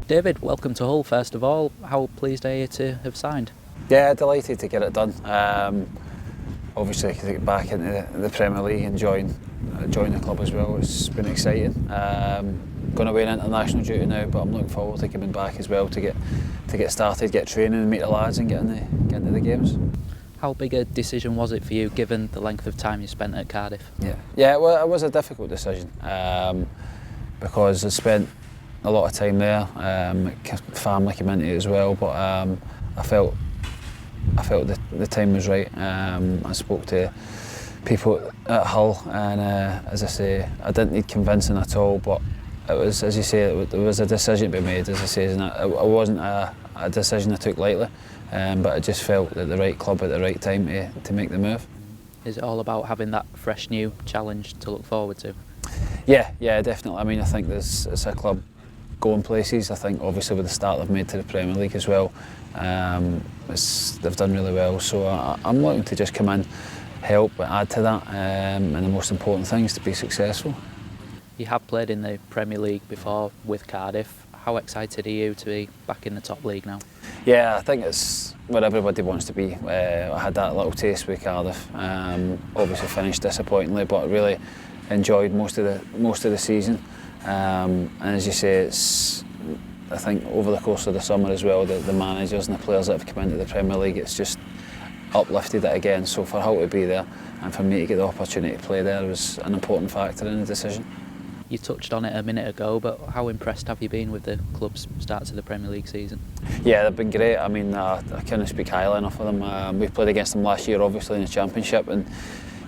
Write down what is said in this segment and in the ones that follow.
David, welcome to Hull first of all. How pleased are you to have signed? Yeah, delighted to get it done. Obviously, to get back into the Premier League and join the club as well. It's been exciting. Going away on international duty now, but I'm looking forward to coming back as well to get started, get training, and meet the lads, and get into the games. How big a decision was it for you, given the length of time you spent at Cardiff? Yeah. Well, it was a difficult decision because I spent a lot of time there. Family came into it as well, but I felt the time was right. I spoke to people at Hull, and as I say, I didn't need convincing at all. But it was, as you say, there was a decision to be made. As I say, and it wasn't a decision I took lightly, but I just felt at the right club at the right time to make the move. Is it all about having that fresh new challenge to look forward to? Yeah, definitely. I mean, I think it's a club going places. I think obviously with the start they've made to the Premier League as well, they've done really well. So I'm looking to just come in, help, add to that, and the most important thing is to be successful. You have played in the Premier League before with Cardiff. How excited are you to be back in the top league now? Yeah, I think it's where everybody wants to be. I had that little taste with Cardiff. Obviously finished disappointingly, but really enjoyed most of the season. And as you say, I think over the course of the summer as well, the managers and the players that have come into the Premier League, it's just uplifted it again. So for Hull to be there and for me to get the opportunity to play there was an important factor in the decision. You touched on it a minute ago, but how impressed have you been with the club's start to the Premier League season? Yeah, they've been great. I mean, I couldn't speak highly enough of them. We played against them last year, obviously, in the Championship, and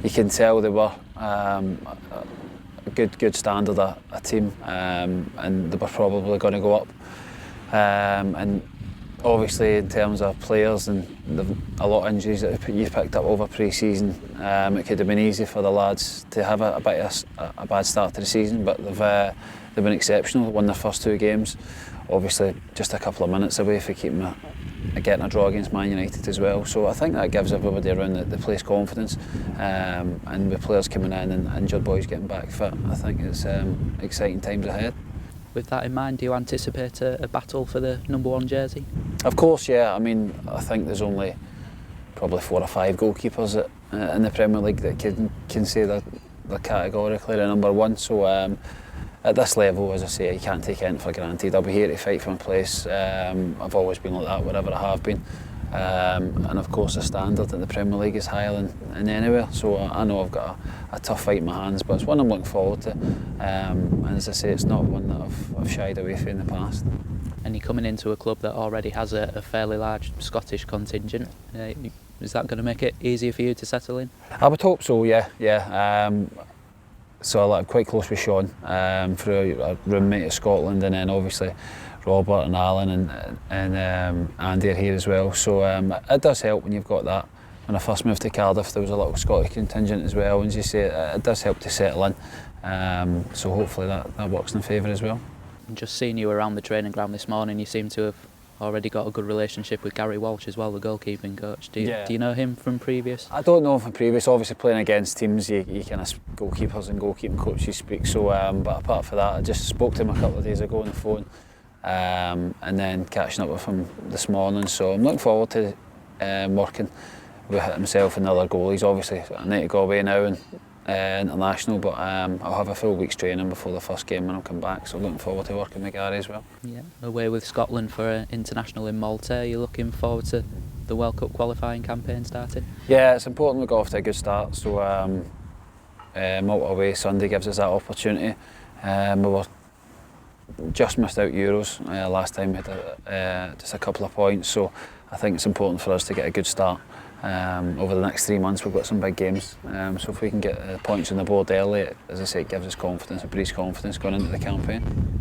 you can tell they were a good standard, a team, and they were probably going to go up. And obviously, in terms of players and a lot of injuries that you picked up over pre-season, it could have been easy for the lads to have a bad start to the season, but they've been exceptional. Won their first two games, obviously just a couple of minutes away for getting a draw against Man United as well. So I think that gives everybody around the place confidence, and with players coming in and injured boys getting back fit, I think it's exciting times ahead. With that in mind, do you anticipate a battle for the number one jersey? Of course, yeah. I mean, I think there's only probably 4 or 5 goalkeepers in the Premier League that can say they're categorically the number one. So at this level, as I say, you can't take anything for granted. I'll be here to fight for my place. I've always been like that, wherever I have been. And of course the standard in the Premier League is higher than anywhere, so I know I've got a tough fight in my hands, but it's one I'm looking forward to, and as I say, it's not one that I've shied away from in the past. And you're coming into a club that already has a fairly large Scottish contingent. Is that going to make it easier for you to settle in? I would hope so, yeah. So I'm quite close with Sean, through a roommate of Scotland, and then obviously Robert and Alan and Andy are here as well. So it does help when you've got that. When I first moved to Cardiff, there was a little Scottish contingent as well, and as you say, it does help to settle in. So hopefully that works in favour as well. And just seeing you around the training ground this morning, you seem to have already got a good relationship with Gary Walsh as well, the goalkeeping coach. Do you know him from previous? I don't know him from previous. Obviously playing against teams, you kind of goalkeepers and goalkeeping coaches speak. So, but apart from that, I just spoke to him a couple of days ago on the phone, and then catching up with him this morning. So I'm looking forward to working with himself and the other goalies. Obviously, I need to go away now and international, but I'll have a full week's training before the first game when I come back, so looking forward to working with Gary as well. Yeah, away with Scotland for an international in Malta. Are you looking forward to the World Cup qualifying campaign starting? Yeah, it's important we got off to a good start, so Malta away Sunday gives us that opportunity. We were just missed out Euros last time, we had just a couple of points, so I think it's important for us to get a good start. Over the next 3 months we've got some big games, so if we can get points on the board early, as I say, it gives us confidence, it breeds confidence going into the campaign.